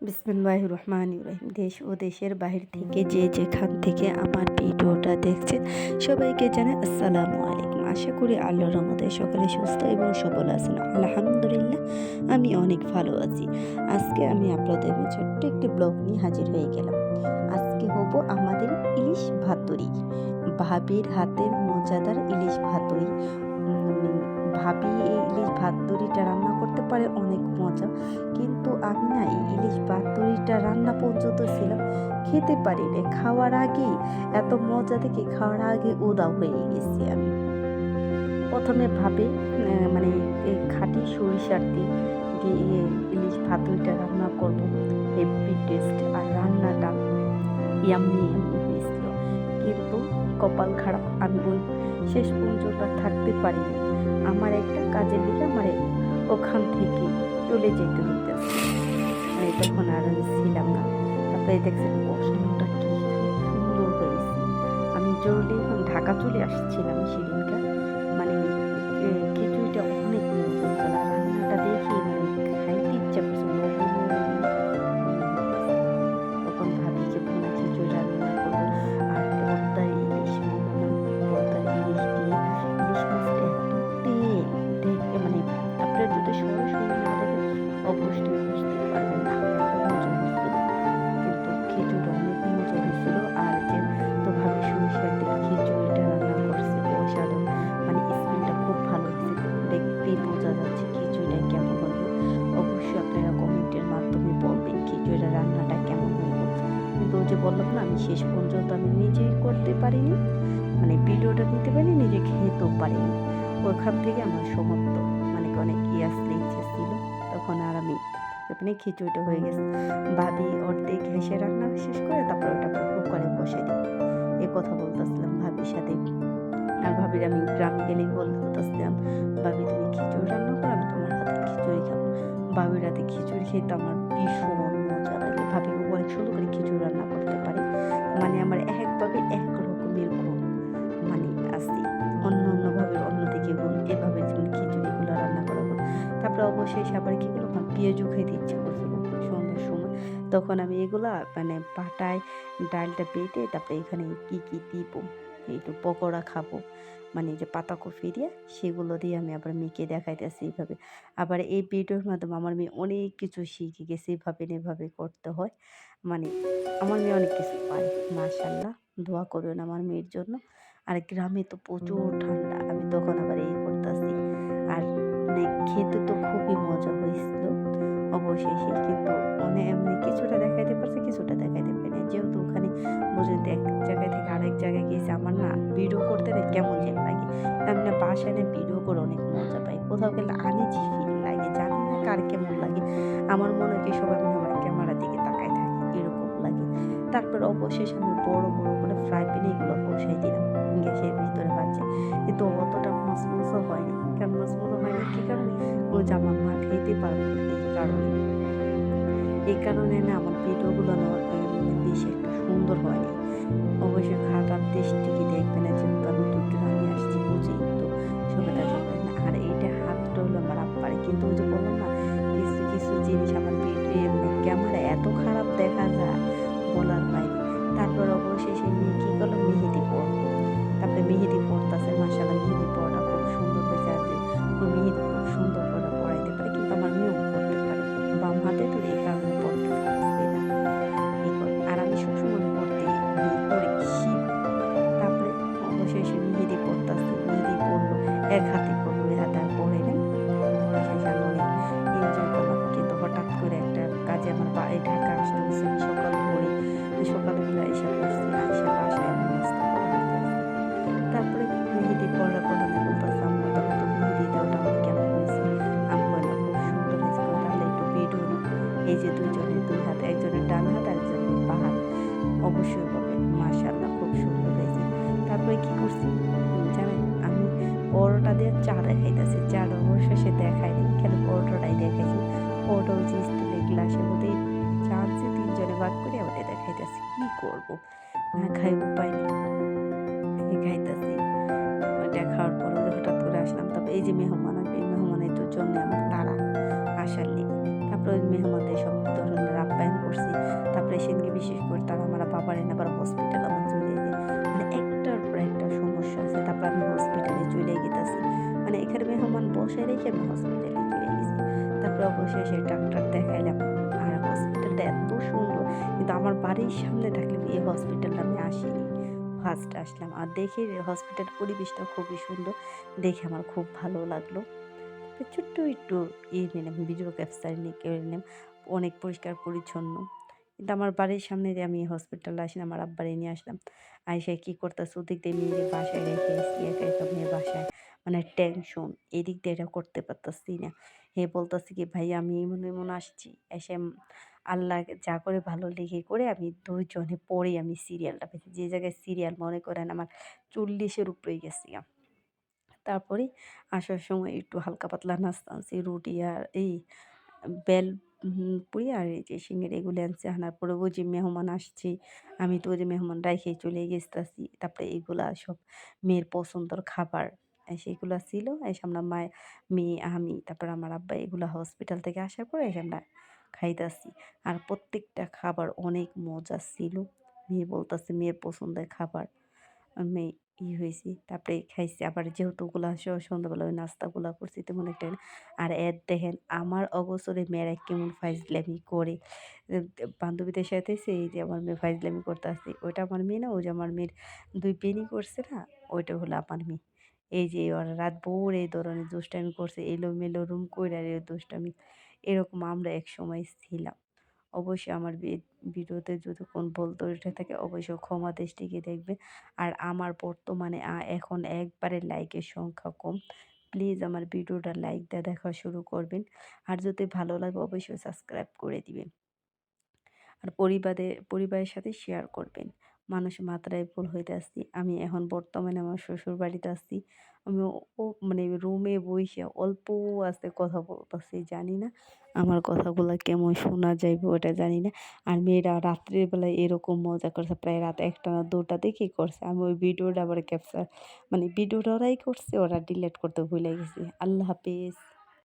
বিসমিল্লাহির রহমানির রহিম। দেশ ও দেশের বাহির থেকে যে যেখান থেকে আমার ভিডিওটা দেখছেন সবাইকে জানাই আসসালামু আলাইকুম। আশা করি আল্লাহর রহমতে সকলে সুস্থ এবং সবল আছেন। আলহামদুলিল্লাহ আমি অনেক ভালো আছি। আজকে আমি আপনাদের ছোট্ট একটি ব্লগ নিয়ে হাজির হয়ে গেলাম। আজকে হবো আমাদের ইলিশ ভাতুরি, ভাবির হাতের মজাদার ইলিশ ভাতুরি। ভাবি এই ইলিশ ভাতুরিটা রান্না করতে পারে অনেক মজা, কিন্তু আমি না এই ইলিশ ভাতুরিটা রান্না পর্যন্ত ছিলাম, খেতে পারি না। খাওয়ার আগেই এত মজা দেখে খাওয়ার আগে উদাও হয়ে গেছি আমি। প্রথমে ভাবে মানে এই খাঁটি সরিষার তেল দিয়ে ইলিশ ভাতুরিটা রান্না করব, হেভি টেস্ট। আর রান্নাটা ইয়াম্মি ইয়াম্মি হয়েছিল, কিন্তু কপাল খারাপ, আমি ওই শেষ পর্যন্ত থাকতে পারিনি। আমার একটা কাজের দিকে আমার ওখান থেকে চলে যেতে হইতেছে, মানে তখন আর আমি ছিলাম না। তারপরে দেখছেন কষানোটা কি সুন্দর হয়েছে। আমি জরুরি ঢাকা চলে আসছিলাম সেদিনকার, মানে খিচুড়িটা অনেক মজা হয়েছিল। আর রান্নাটা দেখে মানে খাইতে ইচ্ছা করছিল। তখন ভাবি যে ভুনা খিচুড়ি রান্না করবো, আর পদ্মার ইলিশ পদ্মার ইলিশ দিয়ে ইলিশ মাছটা এত তেল দেখে, মানে আপনারা যদি সরাসরি না দেখেন অবশ্যই বুঝতে পারবেন না এত মজা হয়েছিল। কিন্তু খিচুড়িটা অনেক মজা হয়েছিল। আর যে তো ভাবি সরিষার তেল খিচুড়িটা রান্না করছে অসাধারণ, মানে স্মেলটা খুব ভালো হয়েছে। দেখতেই বোঝা যাচ্ছে খিচুড়িটা কেমন হইব। অবশ্যই আপনারা কমেন্টের মাধ্যমে বলবেন খিচুড়িটা রান্নাটা কেমন হইব। কিন্তু ওই যে বললাম না, আমি শেষ পর্যন্ত আমি নিজেই করতে পারিনি, মানে ভিডিওটা দিতে পারিনি, নিজে খেতেও পারিনি। ওখান থেকে আমার সমাপ্ত, মানে অনেক আসলে ইচ্ছে ছিল। তখন আর আমি ওখানে খিচুড়িটা হয়ে গেছে। ভাবি অর্ধেক হেসে রান্না শেষ করে তারপর ওটা কুকারে বসাই দিই। এ কথা বলতেছিলাম ভাবির সাথে। আর ভাবির আমি গ্রামে গেলেই বলতেছিলাম, ভাবি তুমি খিচুড়ি রান্না করো, আমি তোমার হাতে খিচুড়ি খাবো। ভাবির হাতে খিচুড়ি খেতে আমার ভীষণ মজা লাগে। ভাবি অনেক সুন্দর করে খিচুড়ি রান্না করতে পারে, মানে আমার একভাবে এক রকমের গুণ মানে আছে, অন্য অন্যভাবে অন্যদিকে গুণ, এভাবে যেমন খিচুড়িগুলো রান্না করা গুণ। তারপরে অবশ্যই আবার কি করলো, আমার পেঁয়াজও খেতে ইচ্ছে করছিল সন্ধ্যার সময়। তখন আমি এগুলা মানে পাটায় ডালটা বেটে তারপরে এখানে কি কি দিব, একটু পকোড়া খাবো, মানে যে পাতাকপি দিয়ে সেগুলো দিয়ে আমি আবার মেয়েকে দেখাইতেছি এইভাবে। আবার এই ভিডিওর মাধ্যমে আমার মেয়ে অনেক কিছু শিখে গেছে, এভাবে না এভাবে করতে হয়। মানে আমার মেয়ে অনেক কিছু পারে, মাশাআল্লাহ। দোয়া করবেন আমার মেয়ের জন্য। আর গ্রামে তো প্রচুর ঠান্ডা, আমি তখন আবার এই করতেছি। আর মানে খেতে তো খুবই মজা হয়েছিল অবশেষে, কিন্তু অনেক এমনি কিছুটা দেখাইতে পারছে, কিছুটা দেখাইতে পারি না। যেহেতু ওখানে বুঝলেন তো, এক জায়গায় থেকে আরেক জায়গায় গেছি, আমার না ভিডিও করতে না কেমন যেন লাগে। আমি না বাসায় না ভিডিও করে অনেক মজা পাই, কোথাও গেলে আনইজি ফিল লাগে, জানি না কার কেমন লাগে। আমার মনে হয় কি সবাই মনে হয় আমার ক্যামেরার দিকে তাকায় থাকে, এরকম লাগে। তারপর অবশেষে আমি বড় বড় করে ফ্রাই প্যানে এগুলো বসাই দিলাম গ্যাসের ভিতরে ভাজছে, কিন্তু অতটা মচমচও হয়নি। কারণ মচমচও হয়নি কি কারণে, ওই যে আমার মা খেতে পারবে না, এই কারণে না আমার ভিডিওগুলো না বেশি একটা সুন্দর হয়নি। অবশ্যই খারাপ দৃষ্টিকে দেখবে না, যেহেতু আমি দুটো রান্না আসছি বুঝেই তো সবাই দেখবে না। আর এইটা হাতটা হলো আমার আব্বারে, কিন্তু ওই যে বললাম না, কিছু কিছু জিনিস আমার ভিডিও ক্যামেরা এত খারাপ দেখা যায় বলার বাইরে। তারপর অবশেষে মেয়ে কী করলো, মেহেদি পড়লো। তারপরে মেহেদি পড়তেছে, মাশাআল্লাহ মেহেদি পড়াটা খুব সুন্দর হয়েছে। আর যে ওই মেহেদি খুব সুন্দর করে পড়াইতে পারে, কিন্তু আমার মেয়েও পড়তে পারে, বাম হাতে তো এই কারণে পড়তে পারতেছে না। আর আমি সবসময় পড়তে করি শিব। তারপরে অবশেষে মেহেদি পড়তেছে, মেহেদি পড়লো, এক হাতে পড়লো, ওই হাতে আর পড়ে নাই। পড়া শেষে আমি অনেক এনজয় করলাম, কিন্তু হঠাৎ করে একটা কাজে আমার বাড়ি ঢাকা আসতে হয়েছে। আমি সকাল ভোরে সকালবেলা এসে পড়ছি, এসে বাসায় আমি নাস্তা করা হইতেছে। তারপরে মেহেদি পড়ার পর আমি বলতেছি, আম্মু দেখো তো মেহেদি দেওয়াটা আমার কেমন হয়েছে। আম্মু না খুব সুন্দর হয়েছে, তাহলে একটু ভিডিও না। এই যে দুইজনের দুই হাত, একজনের ডান হাত আর একজনের বাঁ হাত, অবশ্যই বলবেন মাশাআল্লাহ খুব সুন্দর হয়েছে। তারপরে কি করছি জানেন, আমি পরোটা দিয়ে চা দেখাইতেছি, চাটা অবশেষে দেখায়নি, কেন পরোটাটাই দেখাইছি। পরোটা ওই যে স্টিলের গ্লাসের মধ্যে চা আনছি, তিনজনে ভাগ করে ওটা দেখাইতেছি। কি করব, না খাই উপায় নেই, খাইতেছি। ওইটা খাওয়ার পরে হঠাৎ করে আসলাম, তারপর এই যে মেহমান আসবে, এই মেহমানের জন্য আমার তাড়া আসার লেগে। তারপরে ওই মেহমানদের সব ধরনের আপ্যায়ন পেশেন্টকে বিশেষ করে তারা আমার বাবার এনে আবার হসপিটাল আমার চলে যায়। মানে একটার পর একটা সমস্যা আছে। তারপর আমি হসপিটালে চলে গেতাছি। মানে এখানে মেহমান বসায় রেখে আমি হসপিটালে চলে গেছি। তারপরে অবশেষে ডাক্তার দেখাইলাম। আর হসপিটালটা এত সুন্দর কিন্তু আমার বাড়ির সামনে থাকলে এই হসপিটালটা আমি আসিনি। ফার্স্ট আসলাম। আর দেখে হসপিটালের পরিবেশটা খুবই সুন্দর। দেখে আমার খুব ভালো লাগলো। তো ছোট্ট একটু নিলাম, ভিডিও ক্যাপচার করে নিলাম। অনেক পরিষ্কার পরিচ্ছন্ন। কিন্তু আমার বাড়ির সামনে দিয়ে আমি হসপিটালে আসলাম, আমার আব্বারে নিয়ে আসলাম। আইসা কি করতেছে ওদিক দিয়ে মেয়েরে বাসায় রেখে এসছি একা, একা মেয়ের বাসায়। মানে টেনশন। এদিক দিয়ে এটা করতে পারতাছি না। হে বলতেছে কি ভাই আমি এমন, এমন আসছি। এসে আল্লাহ যা করে ভালো লেগে করে আমি ২ জনে পড়েই আমি সিরিয়ালটা পেয়েছি। যে জায়গায় সিরিয়াল মনে করেন আমার ৪০ এর উপরেই গেছি। তারপরে আসার সময় একটু হালকা পাতলা নাস্তা আনছি। রুটি আর এই বেল পুরি আর এই যে সিঙ্গারা এগুলো আনছি। আনার পরে ওই যে মেহমান আসছে, আমি তো ওই যে মেহমান রাইখে চলে গেছতাছি। তারপরে এগুলা সব মেয়ের পছন্দের খাবার। সেগুলা ছিল। এসে আমরা মেয়ে, আমি, তারপর আমার আব্বা এগুলা হসপিটাল থেকে আসার পরে এসে আমরা খাইতাছি। আর প্রত্যেকটা খাবার অনেক মজা ছিল। মেয়ে বলতাছে মেয়ের পছন্দের খাবার। আমি হইছি। তারপরে খাইছি। আবার যেহেতু ওগুলা সন্ধ্যাবেলা ওই নাস্তাগুলা করছি তেমন একটা আর দেখেন আমার অগোচরে মেয়েরা কেমন ফাইজলামি করে। বান্ধবীদের সাথে এই যে আমার মেয়ে ফাইজলামি করতাছে। ওইটা আমার মেয়ে না, ওই যে আমার মেয়ের ২ বেনি করছে না? ওইটা হলো আমার মেয়ে। এই যে ওরা রাতভর এই ধরনের দুষ্টামি করছে, এলোমেলো রুম কইরা দুষ্টামি। এরকম আমরা একসময় ছিলাম। অবশ্যই আমার ভিডিওতে যদি কোন ভুল ত্রুটি থাকে অবশ্যই ক্ষমা দৃষ্টিতে দেখবেন। আর আমার বর্তমানে এখন একবারে লাইকের সংখ্যা কম। প্লিজ আমার ভিডিওটা লাইক দিয়ে দেখা শুরু করবেন। আর যদি ভালো লাগে অবশ্যই সাবস্ক্রাইব করে দিবেন। আর পরিবারের সাথে শেয়ার করবেন। মানুষ মাত্রায় ভুল হইতে আসছি। আমি এখন বর্তমানে আমার শ্বশুরবাড়িতে আছি। আমি মানে রুমে বইসা অল্প আস্তে কথা বলতেছি। জানি না আমার কথাগুলা কেমন শোনা যাইবে ওটা জানি না। আর মেয়েরা রাত্রের বেলায় এরকম মজা করছে প্রায় রাত ১টা না ২টা দিকেই করছে। আমি ওই ভিডিওটা আবার ক্যাপচার মানে ভিডিওটা ওরাই করছে, ওরা ডিলিট করতে ভুলে গেছে। আল্লাহ হাফেজ।